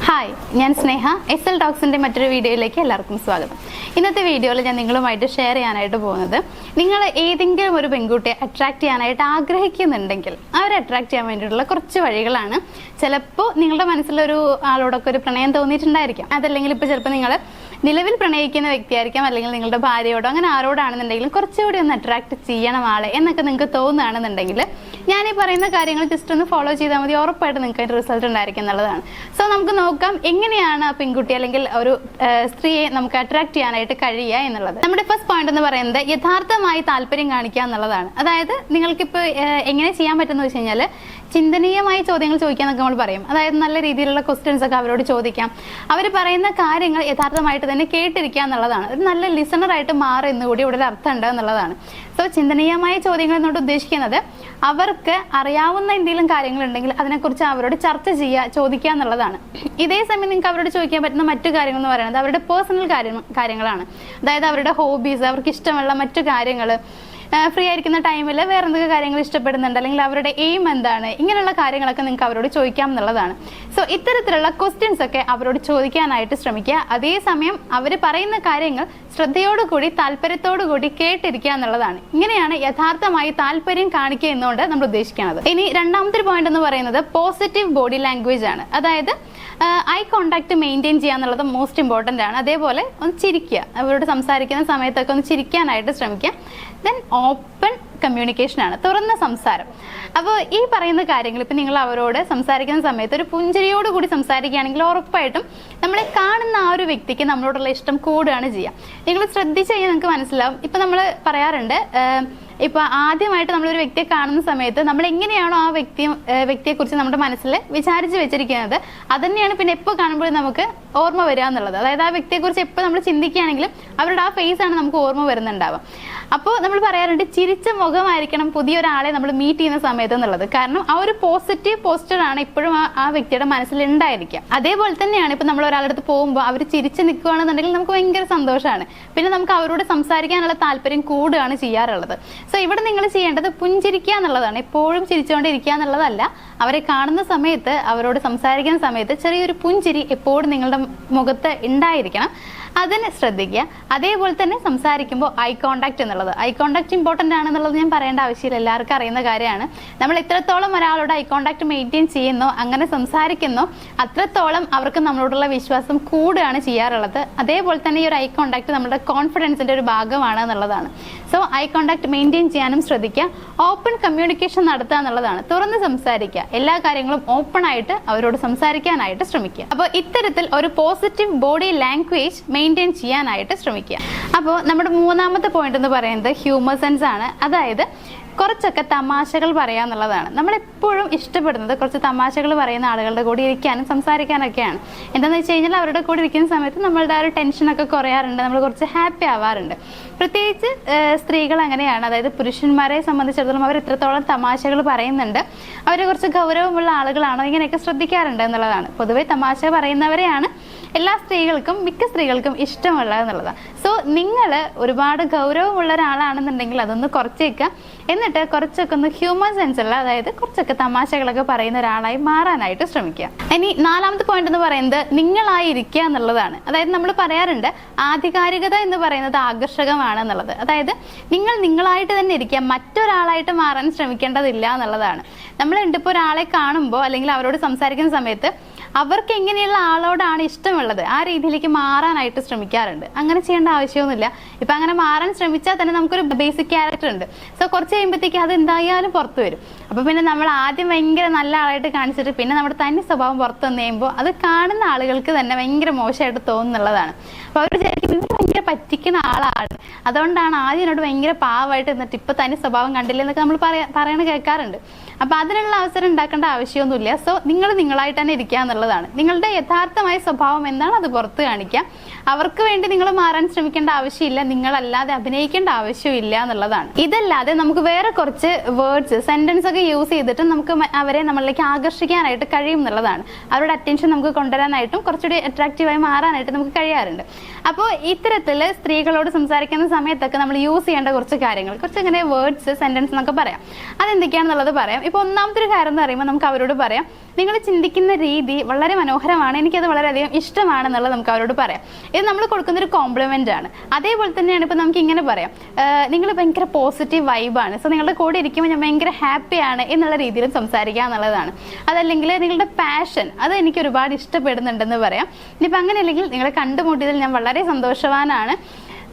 Hi, ഞാൻ സ്നേഹ. SL ടോക്സിൻ്റെ മറ്റൊരു വീഡിയോയിലേക്ക് എല്ലാവർക്കും സ്വാഗതം. ഇന്നത്തെ വീഡിയോയിൽ ഞാൻ നിങ്ങളുമായിട്ട് ഷെയർ ചെയ്യാനായിട്ട് പോകുന്നത്, നിങ്ങൾ ഏതെങ്കിലും ഒരു പെൺകുട്ടിയെ അട്രാക്ട് ചെയ്യാനായിട്ട് ആഗ്രഹിക്കുന്നുണ്ടെങ്കിൽ അവരെ അട്രാക്ട് ചെയ്യാൻ വേണ്ടിയിട്ടുള്ള കുറച്ച് വഴികളാണ്. ചിലപ്പോൾ നിങ്ങളുടെ മനസ്സിലൊരു ആളോടൊക്കെ ഒരു പ്രണയം തോന്നിയിട്ടുണ്ടായിരിക്കാം. അതല്ലെങ്കിൽ ഇപ്പോൾ ചിലപ്പോൾ നിങ്ങൾ നിലവിൽ പ്രണയിക്കുന്ന വ്യക്തിയായിരിക്കാം, അല്ലെങ്കിൽ നിങ്ങളുടെ ഭാര്യയോടോ അങ്ങനെ ആരോടാണെന്നുണ്ടെങ്കിലും കുറച്ചുകൂടി ഒന്ന് അട്രാക്ട് ചെയ്യണം ആളെ എന്നൊക്കെ നിങ്ങൾക്ക് തോന്നുകയാണെന്നുണ്ടെങ്കിൽ ഞാൻ ഈ പറയുന്ന കാര്യങ്ങൾ ജസ്റ്റ് ഒന്ന് ഫോളോ ചെയ്താൽ മതി. ഉറപ്പായിട്ട് നിങ്ങൾക്ക് അതിൻ്റെ റിസൾട്ട് ഉണ്ടായിരിക്കും എന്നുള്ളതാണ്. സോ നമുക്ക് നോക്കാം എങ്ങനെയാണ് ആ പെൺകുട്ടി അല്ലെങ്കിൽ ഒരു സ്ത്രീയെ നമുക്ക് അട്രാക്ട് ചെയ്യാനായിട്ട് കഴിയുക എന്നുള്ളത്. നമ്മുടെ ഫസ്റ്റ് പോയിന്റ് എന്ന് പറയുന്നത് യഥാർത്ഥമായി താല്പര്യം കാണിക്കുക എന്നുള്ളതാണ്. അതായത് നിങ്ങൾക്കിപ്പോൾ എങ്ങനെ ചെയ്യാൻ പറ്റുമെന്ന് വെച്ച് കഴിഞ്ഞാൽ, ചിന്തനീയമായ ചോദ്യങ്ങൾ ചോദിക്കാന്നൊക്കെ നമ്മൾ പറയും. അതായത് നല്ല രീതിയിലുള്ള ക്വസ്റ്റ്യൻസ് ഒക്കെ അവരോട് ചോദിക്കാം. അവർ പറയുന്ന കാര്യങ്ങൾ യഥാർത്ഥമായിട്ട് തന്നെ കേട്ടിരിക്കുക എന്നുള്ളതാണ്. ഒരു നല്ല ലിസണറായിട്ട് മാറും എന്നുകൂടി ഇവിടെ ഒരു അർത്ഥമുണ്ട് എന്നുള്ളതാണ്. സോ ചിന്തനീയമായ ചോദ്യങ്ങൾ എന്നോട് ഉദ്ദേശിക്കുന്നത് അവർക്ക് അറിയാവുന്ന എന്തെങ്കിലും കാര്യങ്ങളുണ്ടെങ്കിൽ അതിനെക്കുറിച്ച് അവരോട് ചർച്ച ചെയ്യുക, ചോദിക്കുക എന്നുള്ളതാണ്. ഇതേ സമയം നിങ്ങൾക്ക് അവരോട് ചോദിക്കാൻ പറ്റുന്ന മറ്റു കാര്യങ്ങൾ എന്ന് പറയുന്നത് അവരുടെ പേഴ്സണൽ കാര്യങ്ങളാണ്. അതായത് അവരുടെ ഹോബീസ്, അവർക്ക് ഇഷ്ടമുള്ള മറ്റു കാര്യങ്ങൾ, ഫ്രീ ആയിരിക്കുന്ന ടൈമിൽ വേറെ എന്തൊക്കെ കാര്യങ്ങൾ ഇഷ്ടപ്പെടുന്നുണ്ട്, അല്ലെങ്കിൽ അവരുടെ എയിം എന്താണ്, ഇങ്ങനെയുള്ള കാര്യങ്ങളൊക്കെ നിങ്ങൾക്ക് അവരോട് ചോദിക്കാം എന്നുള്ളതാണ്. സോ ഇത്തരത്തിലുള്ള ക്വസ്റ്റ്യൻസ് ഒക്കെ അവരോട് ചോദിക്കാനായിട്ട് ശ്രമിക്കുക. അതേസമയം അവർ പറയുന്ന കാര്യങ്ങൾ ശ്രദ്ധയോടുകൂടി താല്പര്യത്തോടുകൂടി കേട്ടിരിക്കുക എന്നുള്ളതാണ്. ഇങ്ങനെയാണ് യഥാർത്ഥമായി താല്പര്യം കാണിക്കുക എന്നുകൊണ്ട് നമ്മൾ ഉദ്ദേശിക്കുന്നത്. ഇനി രണ്ടാമത്തെ പോയിന്റ് എന്ന് പറയുന്നത് പോസിറ്റീവ് ബോഡി ലാംഗ്വേജ് ആണ്. അതായത് ഐ കോണ്ടാക്ട് മെയിൻറ്റെയിൻ ചെയ്യുക എന്നുള്ളത് മോസ്റ്റ് ഇമ്പോർട്ടൻ്റ് ആണ്. അതേപോലെ ഒന്ന് ചിരിക്കുക, അവരോട് സംസാരിക്കുന്ന സമയത്തൊക്കെ ഒന്ന് ചിരിക്കാനായിട്ട് ശ്രമിക്കുക. ദെൻ ഓപ്പൺ കമ്മ്യൂണിക്കേഷൻ ആണ്, തുറന്ന സംസാരം. അപ്പോൾ ഈ പറയുന്ന കാര്യങ്ങൾ ഇപ്പം നിങ്ങൾ അവരോട് സംസാരിക്കുന്ന സമയത്ത് ഒരു പുഞ്ചിരിയോട് കൂടി സംസാരിക്കുകയാണെങ്കിൽ ഉറപ്പായിട്ടും നമ്മളെ കാണുന്ന ആ ഒരു വ്യക്തിക്ക് നമ്മളോടുള്ള ഇഷ്ടം കൂടുകയാണ് ചെയ്യുക. നിങ്ങൾ ശ്രദ്ധിച്ച് കഴിഞ്ഞാൽ നിങ്ങൾക്ക് മനസ്സിലാവും. ഇപ്പം നമ്മൾ പറയാറുണ്ട്, ഇപ്പൊ ആദ്യമായിട്ട് നമ്മളൊരു വ്യക്തിയെ കാണുന്ന സമയത്ത് നമ്മൾ എങ്ങനെയാണോ ആ വ്യക്തിയെക്കുറിച്ച് നമ്മുടെ മനസ്സിൽ വിചാരിച്ച് വെച്ചിരിക്കുന്നത്, അതന്നെയാണ് പിന്നെ എപ്പോൾ കാണുമ്പോഴും നമുക്ക് ഓർമ്മ വരിക എന്നുള്ളത്. അതായത് ആ വ്യക്തിയെക്കുറിച്ച് എപ്പോൾ നമ്മൾ ചിന്തിക്കുകയാണെങ്കിലും അവരുടെ ആ ഫേസ് ആണ് നമുക്ക് ഓർമ്മ വരുന്നുണ്ടാവുക. അപ്പോൾ നമ്മൾ പറയാറുണ്ട്, ചിരിച്ച മുഖമായിരിക്കണം പുതിയൊരാളെ നമ്മൾ മീറ്റ് ചെയ്യുന്ന സമയത്ത് എന്നുള്ളത്. കാരണം ആ ഒരു പോസിറ്റീവ് പോസ്റ്റർ ആണ് ഇപ്പോഴും ആ വ്യക്തിയുടെ മനസ്സിൽ ഉണ്ടായിരിക്കുക. അതേപോലെ തന്നെയാണ് ഇപ്പൊ നമ്മൾ ഒരാളുടെ അടുത്ത് പോകുമ്പോൾ അവർ ചിരിച്ച് നിൽക്കുകയാണെന്നുണ്ടെങ്കിൽ നമുക്ക് ഭയങ്കര സന്തോഷമാണ്. പിന്നെ നമുക്ക് അവരോട് സംസാരിക്കാനുള്ള താല്പര്യം കൂടുകയാണ് ചെയ്യാറുള്ളത്. സോ ഇവിടെ നിങ്ങൾ ചെയ്യേണ്ടത് പുഞ്ചിരിക്കുക എന്നുള്ളതാണ്. എപ്പോഴും ചിരിച്ചുകൊണ്ടിരിക്കുക എന്നുള്ളതല്ല. അവരെ കാണുന്ന സമയത്ത്, അവരോട് സംസാരിക്കുന്ന സമയത്ത് ചെറിയൊരു പുഞ്ചിരി എപ്പോഴും നിങ്ങളുടെ മുഖത്ത് ഉണ്ടായിരിക്കണം. അതിന് ശ്രദ്ധിക്കുക. അതേപോലെ തന്നെ സംസാരിക്കുമ്പോൾ ഐ കോണ്ടാക്ട് എന്നുള്ളത്, ഐ കോണ്ടാക്ട് ഇമ്പോർട്ടൻ്റ് ആണെന്നുള്ളത് ഞാൻ പറയേണ്ട ആവശ്യമില്ല, എല്ലാവർക്കും അറിയുന്ന കാര്യമാണ്. നമ്മൾ എത്രത്തോളം ഒരാളോട് ഐ കോണ്ടാക്ട് മെയിൻറ്റെയിൻ ചെയ്യുന്നോ, അങ്ങനെ സംസാരിക്കുന്നോ, അത്രത്തോളം അവർക്ക് നമ്മളോടുള്ള വിശ്വാസം കൂടുകയാണ് ചെയ്യാറുള്ളത്. അതേപോലെ തന്നെ ഈ ഒരു ഐ കോണ്ടാക്ട് നമ്മുടെ കോൺഫിഡൻസിൻ്റെ ഒരു ഭാഗമാണ് എന്നുള്ളതാണ്. സോ ഐ കോണ്ടാക്ട് മെയിൻറ്റെയിൻ ചെയ്യാനും ശ്രദ്ധിക്കുക. ഓപ്പൺ കമ്മ്യൂണിക്കേഷൻ നടത്തുക എന്നുള്ളതാണ്. തുറന്ന് സംസാരിക്കുക, എല്ലാ കാര്യങ്ങളും ഓപ്പൺ ആയിട്ട് അവരോട് സംസാരിക്കാനായിട്ട് ശ്രമിക്കുക. അപ്പോൾ ഇത്തരത്തിൽ ഒരു പോസിറ്റീവ് ബോഡി ലാംഗ്വേജ് മെയിൻറ്റെയിൻ ചെയ്യാനായിട്ട് ശ്രമിക്കുക. അപ്പോൾ നമ്മുടെ മൂന്നാമത്തെ പോയിന്റ് എന്ന് പറയുന്നത് ഹ്യൂമർ സെൻസ് ആണ്. അതായത് കുറച്ചൊക്കെ തമാശകൾ പറയുക എന്നുള്ളതാണ്. നമ്മളെപ്പോഴും ഇഷ്ടപ്പെടുന്നത് കുറച്ച് തമാശകൾ പറയുന്ന ആളുകളുടെ കൂടെ ഇരിക്കാനും സംസാരിക്കാനൊക്കെയാണ്. എന്താണെന്ന് വെച്ച് കഴിഞ്ഞാൽ അവരുടെ കൂടെ ഇരിക്കുന്ന സമയത്ത് നമ്മളുടെ ആ ഒരു ടെൻഷനൊക്കെ കുറയാറുണ്ട്, നമ്മൾ കുറച്ച് ഹാപ്പി ആവാറുണ്ട്. പ്രത്യേകിച്ച് സ്ത്രീകൾ അങ്ങനെയാണ്. അതായത് പുരുഷന്മാരെ സംബന്ധിച്ചിടത്തോളം അവർ എത്രത്തോളം തമാശകൾ പറയുന്നുണ്ട്, അവർ കുറച്ച് ഗൗരവമുള്ള ആളുകളാണോ, ഇങ്ങനെയൊക്കെ ശ്രദ്ധിക്കാറുണ്ട് എന്നുള്ളതാണ്. പൊതുവെ തമാശ പറയുന്നവരെയാണ് എല്ലാ സ്ത്രീകൾക്കും, മിക്ക സ്ത്രീകൾക്കും ഇഷ്ടമുള്ളത് എന്നുള്ളതാണ്. സോ നിങ്ങൾ ഒരുപാട് ഗൗരവമുള്ള ഒരാളാണെന്നുണ്ടെങ്കിൽ അതൊന്ന് കുറച്ചേക്കുക. എന്നിട്ട് കുറച്ചൊക്കെ ഒന്ന് ഹ്യൂമർ സെൻസ് ഉള്ള, അതായത് കുറച്ചൊക്കെ തമാശകളൊക്കെ പറയുന്ന ഒരാളായി മാറാനായിട്ട് ശ്രമിക്കുക. ഇനി നാലാമത്തെ പോയിന്റ് എന്ന് പറയുന്നത് നിങ്ങളായി ഇരിക്കുക എന്നുള്ളതാണ്. അതായത് നമ്മൾ പറയാറുണ്ട്, ആധികാരികത എന്ന് പറയുന്നത് ആകർഷകമാണ് എന്നുള്ളത്. അതായത് നിങ്ങൾ നിങ്ങളായിട്ട് തന്നെ ഇരിക്കുക, മറ്റൊരാളായിട്ട് മാറാൻ ശ്രമിക്കേണ്ടതില്ല എന്നുള്ളതാണ്. നമ്മളുണ്ട് ഇപ്പോൾ ഒരാളെ കാണുമ്പോൾ അല്ലെങ്കിൽ അവരോട് സംസാരിക്കുന്ന സമയത്ത് അവർക്ക് എങ്ങനെയുള്ള ആളോടാണ് ഇഷ്ടമുള്ളത് ആ രീതിയിലേക്ക് മാറാനായിട്ട് ശ്രമിക്കാറുണ്ട്. അങ്ങനെ ചെയ്യേണ്ട ആവശ്യമൊന്നുമില്ല. ഇപ്പം അങ്ങനെ മാറാൻ ശ്രമിച്ചാൽ തന്നെ നമുക്കൊരു ബേസിക് ക്യാരക്ടർ ഉണ്ട്. സോ കുറച്ച് കഴിയുമ്പോഴത്തേക്ക് അത് എന്തായാലും പുറത്തു വരും. അപ്പോൾ പിന്നെ നമ്മൾ ആദ്യം ഭയങ്കര നല്ല ആളായിട്ട് കാണിച്ചിട്ട് പിന്നെ നമ്മുടെ തനി സ്വഭാവം പുറത്തു വന്നു കഴിയുമ്പോൾ അത് കാണുന്ന ആളുകൾക്ക് തന്നെ ഭയങ്കര മോശമായിട്ട് തോന്നുന്നുള്ളതാണ്. അപ്പോൾ അവർ വിചാരിക്കും ഭയങ്കര പറ്റിക്കുന്ന ആളാണ്, അതുകൊണ്ടാണ് ആദ്യം എന്നോട് ഭയങ്കര പാവമായിട്ട് എന്നിട്ട് ഇപ്പം തനി സ്വഭാവം കണ്ടില്ല എന്നൊക്കെ നമ്മൾ പറയണ കേൾക്കാറുണ്ട്. അപ്പോൾ അതിനുള്ള അവസരം ഉണ്ടാക്കേണ്ട ആവശ്യമൊന്നുമില്ല. സോ നിങ്ങൾ നിങ്ങളായിട്ട് തന്നെ ഇരിക്കുക എന്നുള്ളതാണ്. നിങ്ങളുടെ യഥാർത്ഥമായ സ്വഭാവം എന്താണ് അത് പുറത്ത് കാണിക്കുക. അവർക്ക് വേണ്ടി നിങ്ങൾ മാറാൻ ശ്രമിക്കേണ്ട ആവശ്യമില്ല, നിങ്ങളല്ലാതെ അഭിനയിക്കേണ്ട ആവശ്യമില്ല എന്നുള്ളതാണ്. ഇതല്ലാതെ നമുക്ക് വേറെ കുറച്ച് വേർഡ്സ്, സെന്റൻസ് ഒക്കെ ടെക്നിക്കുകളൊക്കെ യൂസ് ചെയ്തിട്ട് നമുക്ക് അവരെ നമ്മളിലേക്ക് ആകർഷിക്കാനായിട്ട് കഴിയും എന്നുള്ളതാണ്. അവരുടെ അറ്റൻഷൻ നമുക്ക് കൊണ്ടുവരാനായിട്ടും കുറച്ചുകൂടി അട്രാക്റ്റീവായി മാറാനായിട്ട് നമുക്ക് കഴിയാറുണ്ട്. അപ്പോൾ ഇത്തരത്തിൽ സ്ത്രീകളോട് സംസാരിക്കുന്ന സമയത്തൊക്കെ നമ്മൾ യൂസ് ചെയ്യേണ്ട കുറച്ച് കാര്യങ്ങൾ, കുറച്ച് ഇങ്ങനെ വേർഡ്സ്, സെന്റൻസ് എന്നൊക്കെ പറയാം. അതെന്തൊക്കെയാണെന്നുള്ളത് പറയാം. ഇപ്പോൾ ഒന്നാമത്തെ ഒരു കാര്യം എന്ന് പറയുമ്പോൾ നമുക്ക് അവരോട് പറയാം, നിങ്ങൾ ചിന്തിക്കുന്ന രീതി വളരെ മനോഹരമാണ്, എനിക്കത് വളരെയധികം ഇഷ്ടമാണെന്നുള്ളത് നമുക്ക് അവരോട് പറയാം. ഇത് നമ്മൾ കൊടുക്കുന്നൊരു കോംപ്ലിമെൻ്റ് ആണ്. അതേപോലെ തന്നെയാണ് ഇപ്പോൾ നമുക്ക് ഇങ്ങനെ പറയാം, നിങ്ങൾ ഭയങ്കര പോസിറ്റീവ് വൈബാണ്, സോ നിങ്ങളുടെ കൂടെ ഇരിക്കുമ്പോൾ ഞാൻ ഭയങ്കര ഹാപ്പിയാണ് എന്നുള്ള രീതിയിലും സംസാരിക്കുക എന്നുള്ളതാണ്. അതല്ലെങ്കിൽ നിങ്ങളുടെ പാഷൻ, അത് എനിക്ക് ഒരുപാട് ഇഷ്ടപ്പെടുന്നുണ്ടെന്ന് പറയാം. ഇനിയിപ്പോൾ അങ്ങനെ അല്ലെങ്കിൽ നിങ്ങളെ കണ്ടുമുട്ടിയതിൽ ഞാൻ വളരെ സന്തോഷവാനാണ്,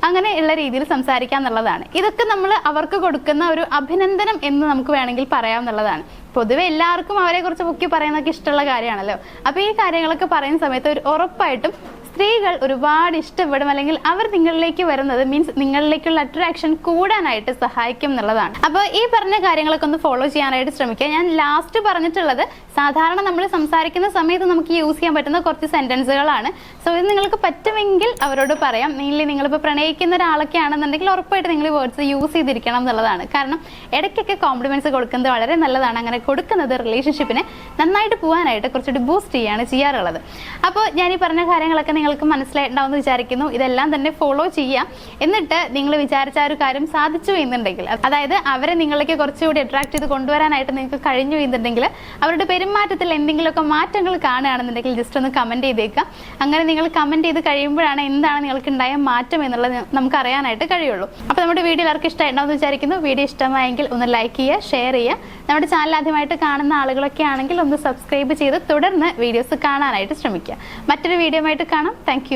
അങ്ങനെയുള്ള രീതിയിൽ സംസാരിക്കുക എന്നുള്ളതാണ്. ഇതൊക്കെ നമ്മൾ അവർക്ക് കൊടുക്കുന്ന ഒരു അഭിനന്ദനം എന്ന് നമുക്ക് വേണമെങ്കിൽ പറയാമെന്നുള്ളതാണ്. പൊതുവെ എല്ലാവർക്കും അവരെ കുറിച്ച് പൊക്കി പറയുന്നതൊക്കെ ഇഷ്ടമുള്ള കാര്യമാണല്ലോ. അപ്പോൾ ഈ കാര്യങ്ങളൊക്കെ പറയുന്ന സമയത്ത് ഉറപ്പായിട്ടും സ്ത്രീകൾ ഒരുപാട് ഇഷ്ടപ്പെടും, അല്ലെങ്കിൽ അവർ നിങ്ങളിലേക്ക് വരുന്നത് മീൻസ് നിങ്ങളിലേക്കുള്ള അട്രാക്ഷൻ കൂടാനായിട്ട് സഹായിക്കും എന്നുള്ളതാണ്. അപ്പോൾ ഈ പറഞ്ഞ കാര്യങ്ങളൊക്കെ ഒന്ന് ഫോളോ ചെയ്യാനായിട്ട് ശ്രമിക്കുക. ഞാൻ ലാസ്റ്റ് പറഞ്ഞിട്ടുള്ളത് സാധാരണ നമ്മൾ സംസാരിക്കുന്ന സമയത്ത് നമുക്ക് യൂസ് ചെയ്യാൻ പറ്റുന്ന കുറച്ച് സെന്റൻസുകളാണ്. സോ ഇത് നിങ്ങൾക്ക് പറ്റുമെങ്കിൽ അവരോട് പറയാം. നിങ്ങളിപ്പോൾ പ്രണയിക്കുന്ന ഒരാളൊക്കെ ആണെന്നുണ്ടെങ്കിൽ ഉറപ്പായിട്ട് നിങ്ങൾ ഈ വേർഡ്സ് യൂസ് ചെയ്തിരിക്കണം എന്നുള്ളതാണ്. കാരണം ഇടയ്ക്കൊക്കെ കോംപ്ലിമെന്റ്സ് കൊടുക്കുന്നത് വളരെ നല്ലതാണ്. അങ്ങനെ കൊടുക്കുന്നത് റിലേഷൻഷിപ്പിനെ നന്നായിട്ട് പോകാനായിട്ട് കുറച്ചുകൂടി ബൂസ്റ്റ് ചെയ്യാണ് ചെയ്യാറുള്ളത്. അപ്പോൾ ഞാൻ ഈ പറഞ്ഞ കാര്യങ്ങളൊക്കെ നിങ്ങൾക്ക് മനസ്സിലായിട്ടുണ്ടാവുമെന്ന് വിചാരിക്കുന്നു. ഇതെല്ലാം തന്നെ ഫോളോ ചെയ്യാം. എന്നിട്ട് നിങ്ങൾ വിചാരിച്ച ആ ഒരു കാര്യം സാധിച്ചു എന്നുണ്ടെങ്കിൽ, അതായത് അവരെ നിങ്ങളിലേക്ക് കുറച്ചുകൂടി അട്രാക്ട് ചെയ്ത് കൊണ്ടുവരാനായിട്ട് നിങ്ങൾക്ക് കഴിഞ്ഞു എന്നുണ്ടെങ്കിൽ, അവരുടെ പെരുമാറ്റത്തിൽ എന്തെങ്കിലുമൊക്കെ മാറ്റങ്ങൾ കാണുകയാണെന്നുണ്ടെങ്കിൽ ജസ്റ്റ് ഒന്ന് കമൻറ്റ് ചെയ്തേക്കാം. അങ്ങനെ നിങ്ങൾ കമൻറ്റ് ചെയ്ത് കഴിയുമ്പോഴാണ് എന്താണ് നിങ്ങൾക്ക് ഉണ്ടായ മാറ്റം എന്നുള്ളത് നമുക്ക് അറിയാനായിട്ട് കഴിയുള്ളൂ. അപ്പോൾ നമ്മുടെ വീഡിയോ എല്ലാവർക്കും ഇഷ്ടമായിട്ടുണ്ടാവുമെന്ന് വിചാരിക്കുന്നു. വീഡിയോ ഇഷ്ടമായെങ്കിൽ ഒന്ന് ലൈക്ക് ചെയ്യുക, ഷെയർ ചെയ്യുക. നമ്മുടെ ചാനൽ ആദ്യമായിട്ട് കാണുന്ന ആളുകളൊക്കെ ആണെങ്കിൽ ഒന്ന് സബ്സ്ക്രൈബ് ചെയ്ത് തുടർന്ന് വീഡിയോസ് കാണാനായിട്ട് ശ്രമിക്കുക. മറ്റൊരു വീഡിയോ ആയിട്ട് കാണാം. Thank you.